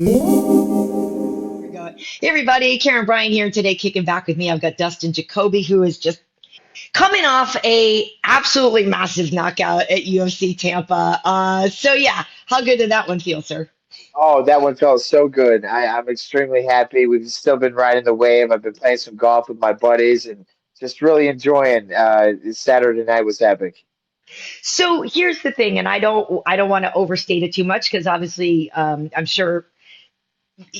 We go. Hey everybody, Karyn Bryant here today, kicking back with me. I've got Dustin Jacoby, who is just coming off a absolutely massive knockout at UFC Tampa. So yeah, how good did that one feel, sir? Oh, that one felt so good. I'm extremely happy. We've still been riding the wave. I've been playing some golf with my buddies and just really enjoying. Saturday night was epic. So here's the thing, and I don't want to overstate it too much because obviously, I'm sure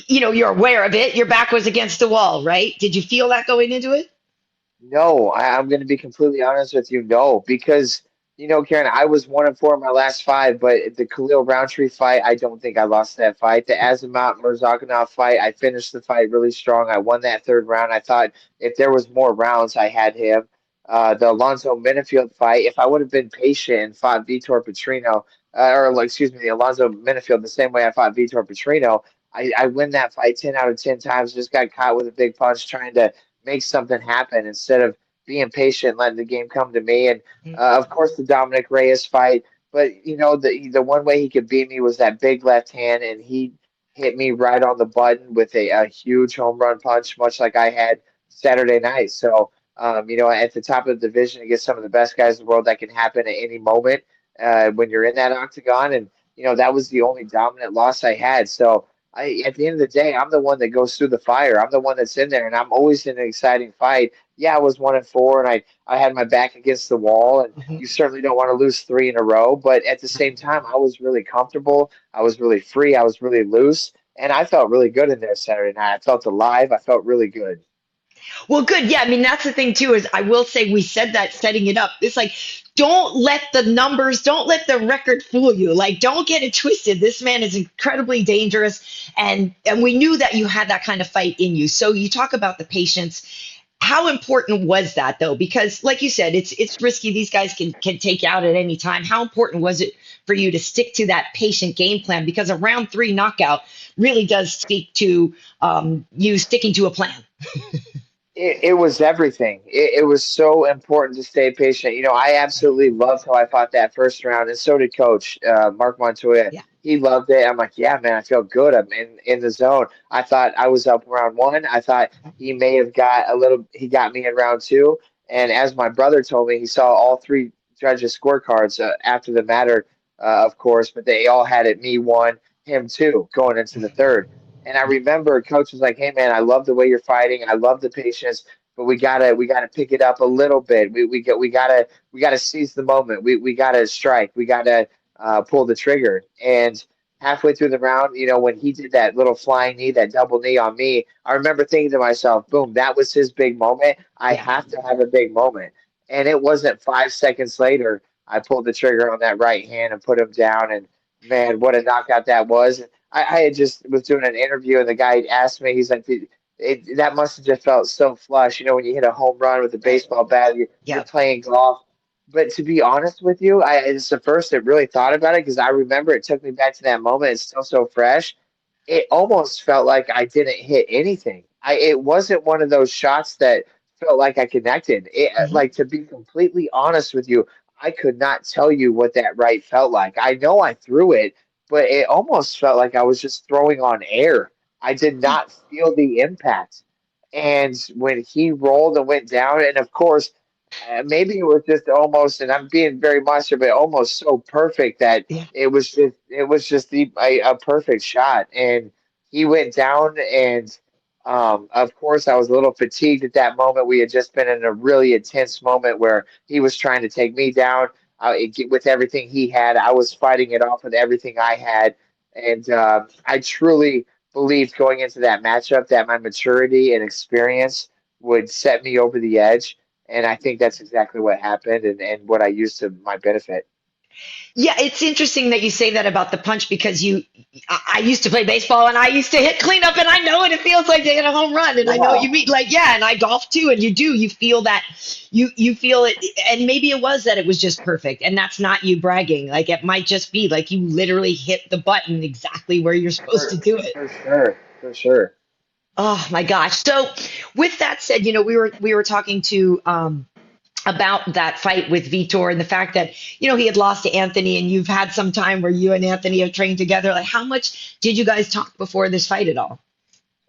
you're aware of it. Your back was against the wall, right? Did you feel that going into it? No, I'm going to be completely honest with you. No, because Karen, I was 1-4 in my last five, but the Khalil Rountree fight, I don't think I lost that fight. The Azamat Murzakanov fight, I finished the fight really strong. I won that third round. I thought if there was more rounds, I had him. The Alonzo Minifield fight, if I would have been patient and fought Vitor Petrino, or like, excuse me, the Alonzo Minifield, the same way I fought Vitor Petrino, I win that fight 10 out of 10 times. Just got caught with a big punch trying to make something happen instead of being patient, letting the game come to me. And of course, the Dominick Reyes fight. But the one way he could beat me was that big left hand, and he hit me right on the button with a huge home run punch, much like I had Saturday night. So, at the top of the division against some of the best guys in the world, that can happen at any moment when you're in that octagon. And that was the only dominant loss I had. So at the end of the day, I'm the one that goes through the fire. I'm the one that's in there, and I'm always in an exciting fight. Yeah, I was 1-4, and I had my back against the wall, and Mhm. you certainly don't want to lose three in a row. But at the same time, I was really comfortable. I was really free. I was really loose, and I felt really good in there Saturday night. I felt alive. I felt really good. Well, good. Yeah, I mean that's the thing too. Is I will say we said that setting it up. It's like don't let the numbers, don't let the record fool you. Like don't get it twisted. This man is incredibly dangerous, and we knew that you had that kind of fight in you. So you talk about the patience. How important was that though? Because like you said, it's risky. These guys can take you out at any time. How important was it for you to stick to that patient game plan? Because a round three knockout really does speak to you sticking to a plan. It was everything. It was so important to stay patient. I absolutely loved how I fought that first round, and so did Coach Marc Montoya. Yeah. He loved it. I'm like, yeah, man, I feel good. I'm in the zone. I thought I was up round one. I thought he may have got a little. He got me in round two, and as my brother told me, he saw all three judges' scorecards after the matter, of course, but they all had it me one, him two, going into the third. And I remember coach was like, "Hey man, I love the way you're fighting. I love the patience, but we gotta pick it up a little bit. We gotta seize the moment. We gotta strike. We gotta pull the trigger." And halfway through the round, when he did that little flying knee, that double knee on me, I remember thinking to myself, "Boom, that was his big moment. I Yeah. have to have a big moment." And it wasn't 5 seconds later, I pulled the trigger on that right hand and put him down. And man, what a knockout that was! I had just was doing an interview and the guy asked me, he's like, that must have just felt so flush, when you hit a home run with a Right. baseball bat, you're Yeah. playing golf. But to be honest with you, it's the first that really thought about it because I remember it took me back to that moment. It's still so fresh. It almost felt like I didn't hit anything. It wasn't one of those shots that felt like I connected. Mhm. Like to be completely honest with you, I could not tell you what that right felt like. I know I threw it, but it almost felt like I was just throwing on air. I did Yeah. not feel the impact. And when he rolled and went down, and of course, maybe it was just almost, and I'm being very monster, but almost so perfect that Yeah. it was just a perfect shot. And he went down, and of course, I was a little fatigued at that moment. We had just been in a really intense moment where he was trying to take me down with everything he had. I was fighting it off with everything I had, and I truly believed going into that matchup that my maturity and experience would set me over the edge, and I think that's exactly what happened and what I used to my benefit. Yeah, it's interesting that you say that about the punch because I used to play baseball and I used to hit cleanup and I know what it feels like to hit a home run and I know what Yeah, you mean. Like, yeah, and I golf too, and you feel that, you feel it, and maybe it was that it was just perfect, and that's not you bragging. Like, it might just be like you literally hit the button exactly where you're supposed to for, do it. for sure, for sure. Oh my gosh! So, with that said, we were talking to about that fight with Vitor and the fact that, he had lost to Anthony and you've had some time where you and Anthony have trained together. Like, how much did you guys talk before this fight at all?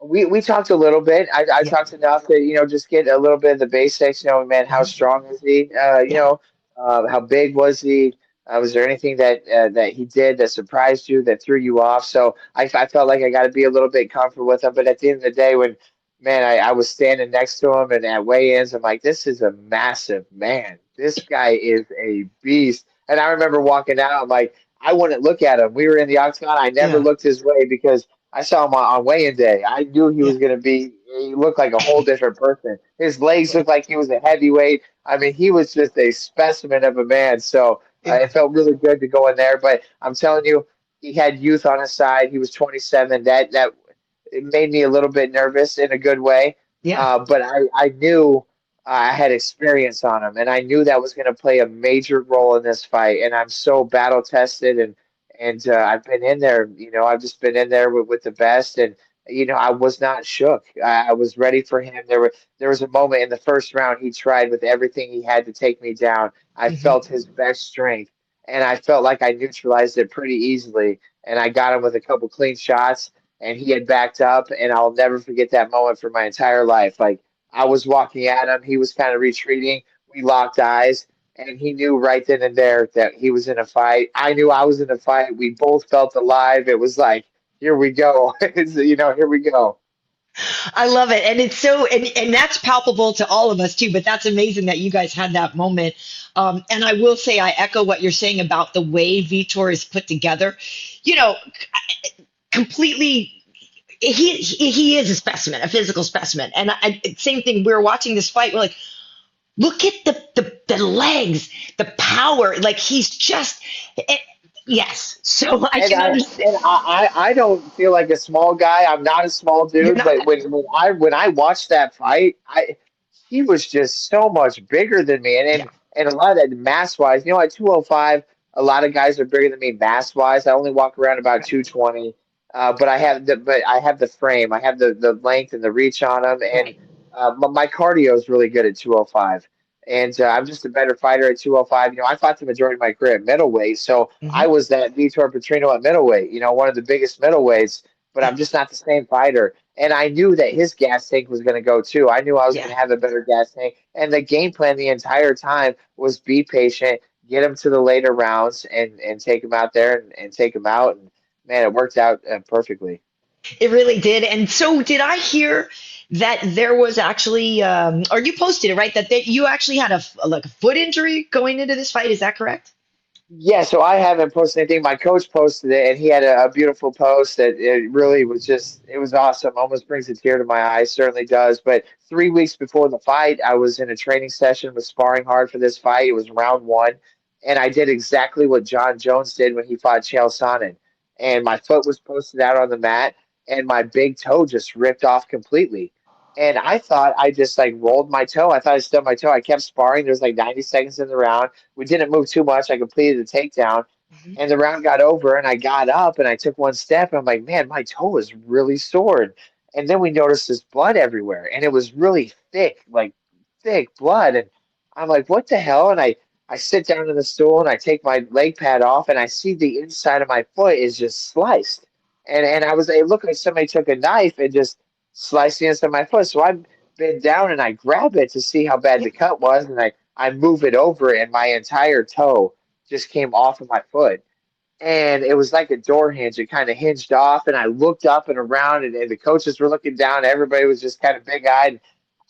We talked a little bit. I Yeah. talked enough to just get a little bit of the basics. Man, how Mhm. strong is he? Yeah. How big was he? Was there anything that he did that surprised you, that threw you off? So I felt like I got to be a little bit comfortable with him. But at the end of the day, when man, I was standing next to him and at weigh-ins, I'm like, this is a massive man. This guy is a beast. And I remember walking out, I'm like, I wouldn't look at him. We were in the octagon. I never Yeah. looked his way because I saw him on weigh-in day. I knew he Yeah. was going to be. He looked like a whole different person. His legs looked like he was a heavyweight. I mean, he was just a specimen of a man. So Yeah. it felt really good to go in there. But I'm telling you, he had youth on his side. He was 27. That it made me a little bit nervous in a good way. Yeah. But I knew I had experience on him, and I knew that was going to play a major role in this fight. And I'm so battle tested, and I've been in there. I've just been in there with the best, and I was not shook. I was ready for him. There was a moment in the first round he tried with everything he had to take me down. I Mhm. felt his best strength, and I felt like I neutralized it pretty easily. And I got him with a couple clean shots, and he had backed up, and I'll never forget that moment for my entire life. Like I was walking at him, he was kind of retreating. We locked eyes, and he knew right then and there that he was in a fight. I knew I was in a fight. We both felt alive. It was like, here we go. Here we go. I love it. And it's so, and that's palpable to all of us too, but that's amazing that you guys had that moment. And I will say, I echo what you're saying about the way Vitor is put together. You know, completely, he is a specimen, a physical specimen. And same thing, we were watching this fight, we're like, look at the legs, the power. Like he's just, it, yes. So I And can I understand. and I don't feel like a small guy. I'm not a small You're dude, not. but when I watched that fight, he was just so much bigger than me. And Yeah. and a lot of that mass wise, at 205, a lot of guys are bigger than me mass wise. I only walk around about 220. But I have the frame, I have the length and the reach on them, and Right. my cardio is really good at 205. And I'm just a better fighter at 205. I fought the majority of my career at middleweight, so I Hmm. was that Vitor Petrino at middleweight, one of the biggest middleweights, but Yeah. I'm just not the same fighter. And I knew that his gas tank was going to go too. I knew I was going Yeah. to have a better gas tank. And the game plan the entire time was be patient, get him to the later rounds, and take him out there and take him out. And man, it worked out perfectly. It really did. And so, did I hear that there was actually, or you posted it, right? That you actually had like a foot injury going into this fight. Is that correct? Yeah, so I haven't posted anything. My coach posted it, and he had a beautiful post that it really was it was awesome. Almost brings a tear to my eye, certainly does. But 3 weeks before the fight, I was in a training session, was sparring hard for this fight. It was round one, and I did exactly what John Jones did when he fought Chael Sonnen. And my foot was posted out on the mat, and my big toe just ripped off completely. And I thought I just like rolled my toe. I thought I stubbed my toe. I kept sparring. There was like 90 seconds in the round. We didn't move too much. I completed the takedown, Mhm. and the round got over, and I got up and I took one step, and I'm like, man, my toe is really sore. And then we noticed this blood everywhere, and it was really thick, like thick blood. And I'm like, what the hell? And I sit down in the stool and I take my leg pad off, and I see the inside of my foot is just sliced. And it looked like somebody took a knife and just sliced the inside of my foot. So I bend down and I grab it to see how bad Yeah. the cut was, and I move it over, and my entire toe just came off of my foot. And it was like a door hinge. It kind of hinged off, and I looked up and around, and the coaches were looking down. Everybody was just kind of big eyed.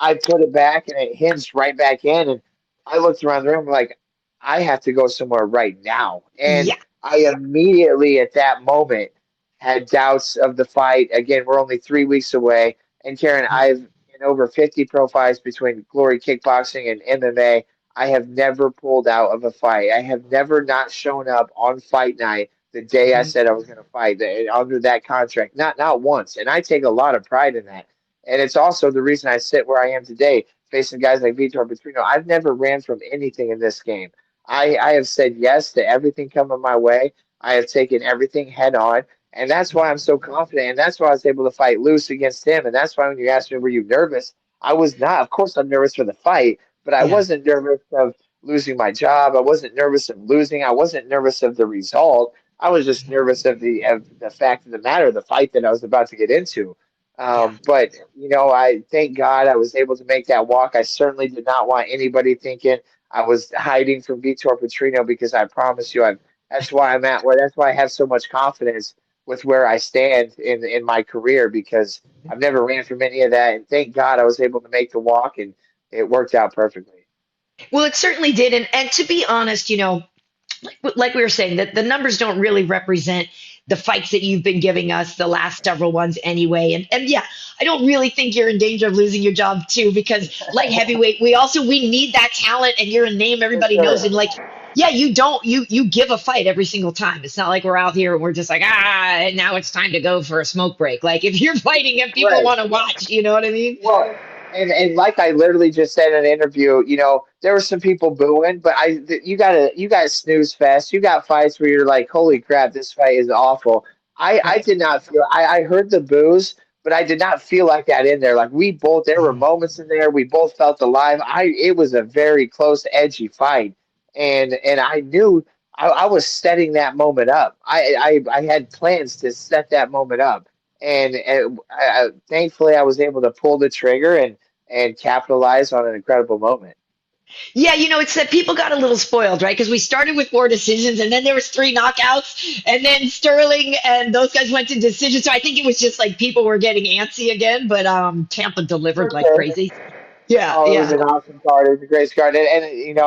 I put it back, and it hinged right back in. And I looked around the room like, I have to go somewhere right now. And Yeah. I immediately, at that moment, had doubts of the fight. Again, we're only 3 weeks away. And Karen, I've in over 50 profiles between Glory Kickboxing and MMA. I have never pulled out of a fight. I have never not shown up on fight night the day I Mhm. said I was going to fight under that contract. Not once. And I take a lot of pride in that. And it's also the reason I sit where I am today, facing guys like Vitor Petrino. I've never ran from anything in this game. I have said yes to everything coming my way. I have taken everything head on. And that's why I'm so confident. And that's why I was able to fight loose against him. And that's why when you asked me, were you nervous? I was not. Of course, I'm nervous for the fight, but I Yeah. wasn't nervous of losing my job. I wasn't nervous of losing. I wasn't nervous of the result. I was just nervous of the fact of the matter, the fight that I was about to get into. Yeah. But I thank God I was able to make that walk. I certainly did not want anybody thinking I was hiding from Vitor Petrino because I promise you, that's why I'm at where that's why I have so much confidence with where I stand in my career because I've never ran from any of that. And thank God I was able to make the walk and it worked out perfectly. Well, it certainly did. And to be honest, like we were saying, that the numbers don't really represent the fights that you've been giving us the last several ones anyway. And yeah, I don't really think you're in danger of losing your job too, because light heavyweight, we need that talent, and you're a name For everybody knows. And sure. like, yeah, you give a fight every single time. It's not like we're out here and we're just like, and now it's time to go for a smoke break. Like if you're fighting and people Right. want to watch, you know what I mean? Well, and like I literally just said in an interview, there were some people booing, but you got to snooze fest. You got fights where you're like, holy crap, this fight is awful. I Right. did not feel I heard the boos, but I did not feel like that in there. Like there were moments in there we both felt alive. It was a very close, edgy fight, and I knew I was setting that moment up. I had plans to set that moment up and thankfully I was able to pull the trigger and capitalize on an incredible moment. Yeah, it's that people got a little spoiled, right? Because we started with four decisions, and then there was three knockouts, and then Sterling and those guys went to decisions. So I think it was just like people were getting antsy again, but Tampa delivered For like sure. crazy. Yeah, Oh, it was yeah, an awesome card. It was a great card, and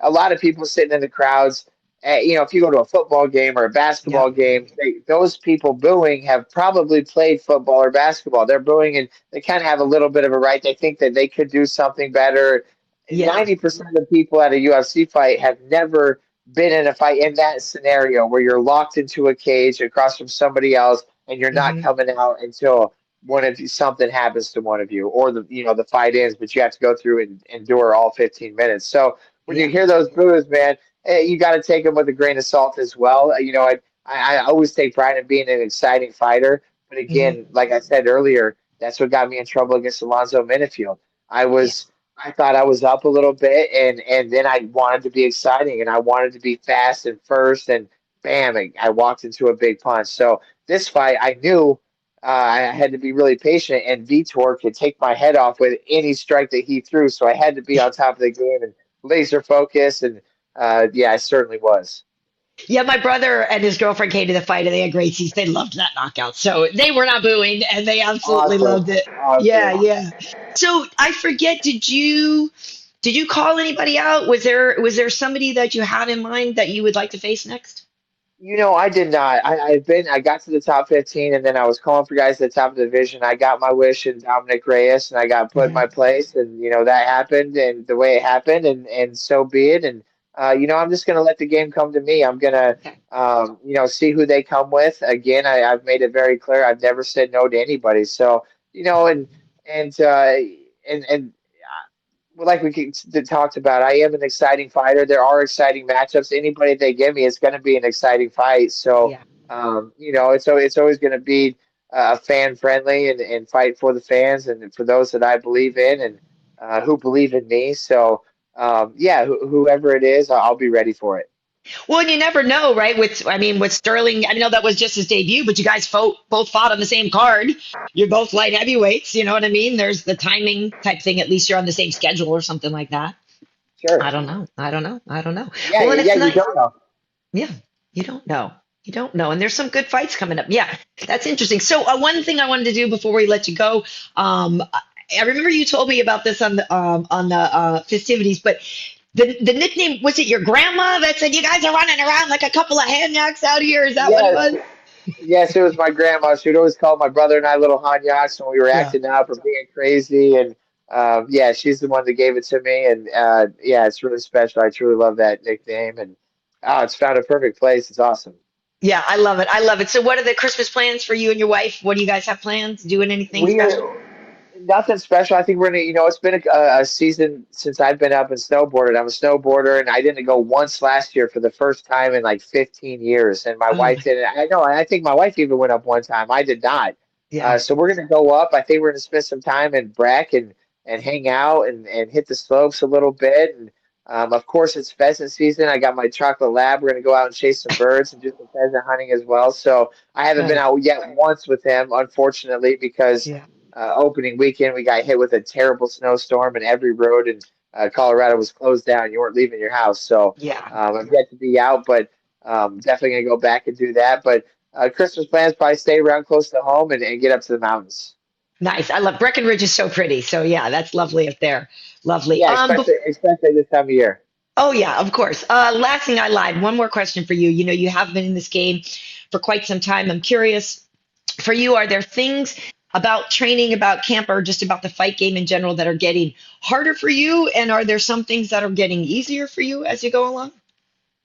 a lot of people sitting in the crowds. If you go to a football game or a yeah, basketball game, those people booing have probably played football or basketball. They're booing, and they kind of have a little bit of a right. They think that they could do something better. yeah. 90% of the people at a UFC fight have never been in a fight in that scenario where you're locked into a cage across from somebody else, and you're not Hmm. coming out until something happens to one of you or the fight ends, but you have to go through and endure all 15 minutes. So when you Yeah. hear those boos, man, you got to take them with a grain of salt as well. I always take pride in being an exciting fighter, but Hmm. again, like I said earlier, that's what got me in trouble against Alonzo Minifield. I Yeah. was I thought I was up a little bit, and then I wanted to be exciting, and I wanted to be fast and first, and bam, I walked into a big punch. So this fight, I knew I had to be really patient, and Vitor could take my head off with any strike that he threw. So I had to be on top of the game and laser focus, and yeah, I certainly was. Yeah, my brother and his girlfriend came to the fight and they had great seats. They loved that knockout. So they were not booing and they absolutely Awesome, loved it. Yeah, awesome. yeah. So I forget, did you call anybody out? Was there somebody that you had in mind that you would like to face next? I did not. I got to the top 15 and then I was calling for guys at the top of the division. I got my wish in Dominick Reyes and I got put in Hmm. my place and that happened and the way it happened and so be it. And I'm just gonna let the game come to me. I'm gonna Okay. see who they come with. Again, I've made it very clear I've never said no to anybody. And and well, like talked about, I am an exciting fighter. There are exciting matchups. Anybody they give me is going to be an exciting fight. So, Yeah. it's always going to be fan friendly and fight for the fans and for those that I believe in and who believe in me. So, yeah, whoever it is, I'll be ready for it. Well, and you never know, right? With Sterling, I know that was just his debut, but you guys both fought on the same card. You're both light heavyweights. You know what I mean? There's the timing type thing. At least you're on the same schedule or something like that. I Sure. don't know. I don't know. I don't know. Yeah, Well, and yeah, it's you nice. don't know. Yeah, you don't know. You don't know. And there's some good fights coming up. Yeah, that's interesting. So, one thing I wanted to do before we let you go, I remember you told me about this on the festivities, but the nickname, was it your grandma that said you guys are running around like a couple of hand knocks out here? Is that what it Yes, was? yes, it was my grandma. She would always call my brother and I little Hanyaks when we were Yeah. acting up or being crazy. And yeah, she's the one that gave it to me. And yeah, it's really special. I truly love that nickname. And it's found a perfect place. It's awesome. Yeah, I love it. I love it. So, what are the Christmas plans for you and your wife? What do you guys have plans? Doing anything We special? are nothing special. I think we're gonna, it's been a season since I've been up and snowboarded. I'm a snowboarder, and I didn't go once last year for the first time in like 15 years. And my Oh wife my, did it. I know. I think my wife even went up one time. I did not. yeah. So we're gonna go up. I think we're gonna spend some time in Breck, and hang out and hit the slopes a little bit. And of course, it's pheasant season. I got my chocolate lab. We're gonna go out and chase some birds and do some pheasant hunting as well. So I haven't been Nice. out yet once with him, unfortunately, because Yeah. opening weekend we got hit with a terrible snowstorm and every road in Colorado was closed down. You weren't leaving your house, so Yeah. I'm yet to be out, but definitely gonna go back and do that. But Christmas plans probably stay around close to home and get up to the mountains. Nice. I love Breckenridge is so pretty. So yeah, that's lovely up there. Lovely. Yeah, especially this time of year. Oh yeah, of course. Last thing I lied. One more question for you. You know, you have been in this game for quite some time. I'm curious for you, are there things about training, about camp, or just about the fight game in general that are getting harder for you? And are there some things that are getting easier for you as you go along?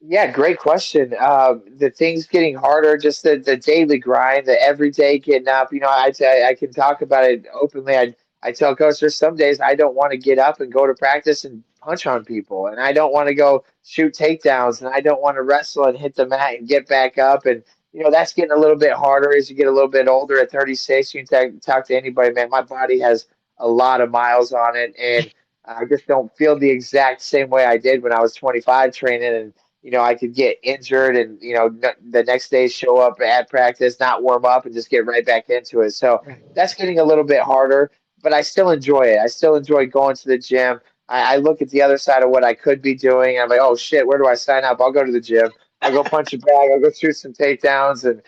Yeah, great question. The things getting harder, just the daily grind, the everyday getting up. I can talk about it openly. I tell coach there's some days I don't want to get up and go to practice and punch on people, and I don't want to go shoot takedowns, and I don't want to wrestle and hit the mat and get back up. And that's getting a little bit harder as you get a little bit older. At 36, you can talk to anybody, man. My body has a lot of miles on it, and I just don't feel the exact same way I did when I was 25 training. And I could get injured and, the next day show up at practice, not warm up and just get right back into it. So Right. that's getting a little bit harder, but I still enjoy it. I still enjoy going to the gym. I look at the other side of what I could be doing. I'm like, oh shit, where do I sign up? I'll go to the gym. I'll go punch a bag. I'll go shoot some takedowns and,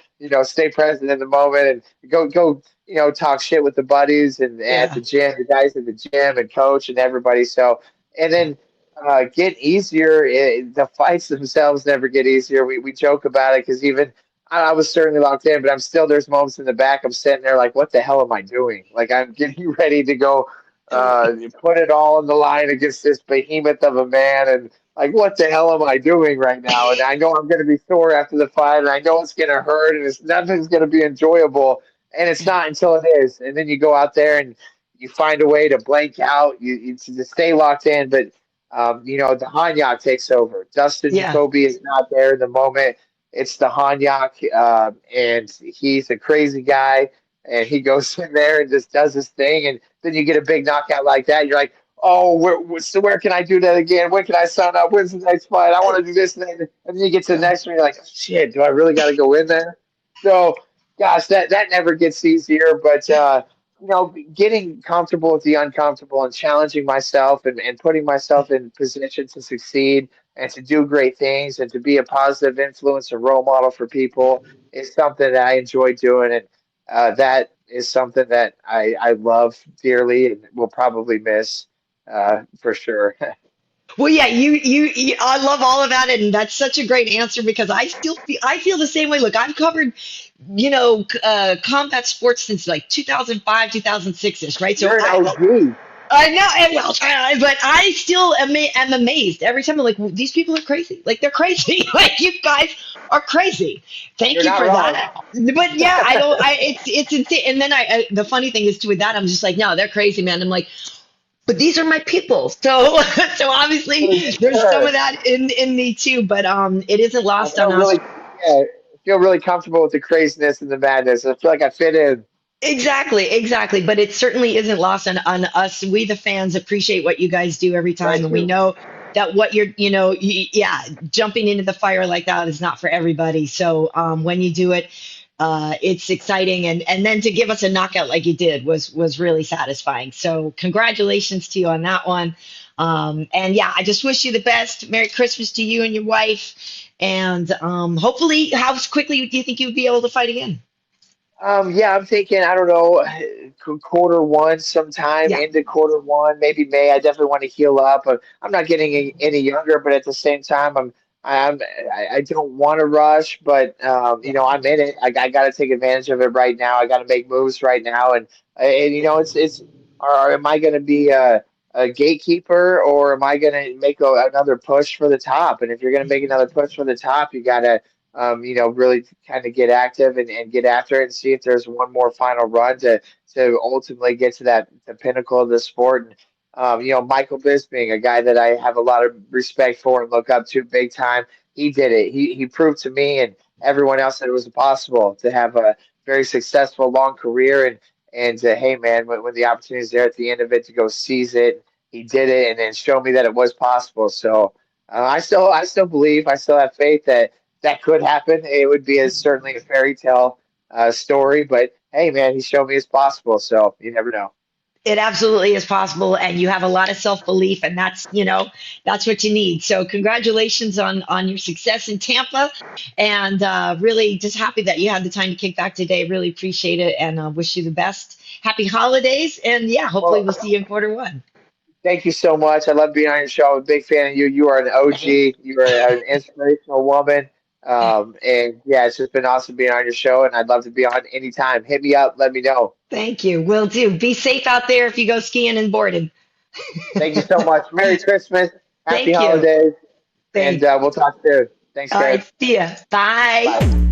stay present in the moment and go, talk shit with the buddies and at Yeah. the gym, the guys at the gym and coach and everybody. So, and then get easier. The fights themselves never get easier. We joke about it because even I was certainly locked in, but there's moments in the back I'm sitting there like, what the hell am I doing? Like I'm getting ready to go put it all on the line against this behemoth of a man, and like, what the hell am I doing right now? And I know I'm going to be sore after the fight, and I know it's going to hurt, and nothing's going to be enjoyable, and it's not until it is. And then you go out there and you find a way to blank out, you to stay locked in, but the Hanyak takes over. Dustin Yeah. Jacoby is not there in the moment. It's the Hanyak, and he's a crazy guy, and he goes in there and just does his thing, and then you get a big knockout like that. You're like, oh, so where can I do that again? When can I sign up? When's the next fight? I want to do this and that. And then you get to the next one, you're like, shit, do I really got to go in there? So, gosh, that never gets easier, but getting comfortable with the uncomfortable and challenging myself and putting myself in position to succeed and to do great things and to be a positive influence and role model for people is something that I enjoy doing. And that is something that I love dearly and will probably miss for sure. Well, yeah, I love all of that, and that's such a great answer because I feel the same way. Look, I've covered, combat sports since like 2005, 2006 ish, right? So You're an OG. I know, and well, but I still am amazed every time. I'm like, well, these people are crazy. Like they're crazy. Like you guys are crazy. Thank You're you not for wrong. that. But yeah, I don't. It's insane. And then the funny thing is too with that, I'm just like, no, they're crazy, man. I'm like, but these are my people. So so For obviously there's some of sure. that in me too. But it isn't I lost on feel us. really, yeah, I feel really comfortable with the craziness and the madness. I feel like I fit in. Exactly, exactly. But it certainly isn't lost on us. We, the fans, appreciate what you guys do every time. Thank And we you. know that what you're, yeah, jumping into the fire like that is not for everybody. So when you do it, it's exciting. And then to give us a knockout like you did was really satisfying. So congratulations to you on that one. And yeah, I just wish you the best. Merry Christmas to you and your wife. And hopefully, how quickly do you think you'd be able to fight again? Yeah, I'm thinking, I don't know, quarter one sometime Yeah, into quarter one, maybe May. I definitely want to heal up. I'm not getting any younger, but at the same time, I'm, I don't want to rush, but yeah. I'm in it. I got to take advantage of it right now. I got to make moves right now, and it's. Am I going to be a gatekeeper, or am I going to make another push for the top? And if you're going to make another push for the top, you got to really kind of get active and get after it and see if there's one more final run to ultimately get to the pinnacle of the sport. And, Michael Bisping, a guy that I have a lot of respect for and look up to big time. He did it. He proved to me and everyone else that it was possible to have a very successful long career. And And hey, man, when the opportunity is there at the end of it to go seize it, he did it, and then show me that it was possible. So I still believe, I still have faith that that could happen. It would be certainly a fairy tale story, but hey, man, he showed me it's possible. So you never know. It absolutely is possible, and you have a lot of self-belief, and that's what you need. So congratulations on your success in Tampa, and really just happy that you had the time to kick back today. Really appreciate it, and wish you the best. Happy holidays, and yeah, hopefully we'll Well, see you in quarter one. thank you so much. I love being on your show. I'm a big fan of you. You are an OG. You are an inspirational woman. And yeah, it's just been awesome being on your show, and I'd love to be on anytime. Hit me up. Let me know. Thank you. Will do. Be safe out there if you go skiing and boarding. Thank you so much. Merry Christmas. Happy Thank you. holidays. And Thanks. we'll talk soon. Thanks, All Karen. right. See ya. Bye. Bye.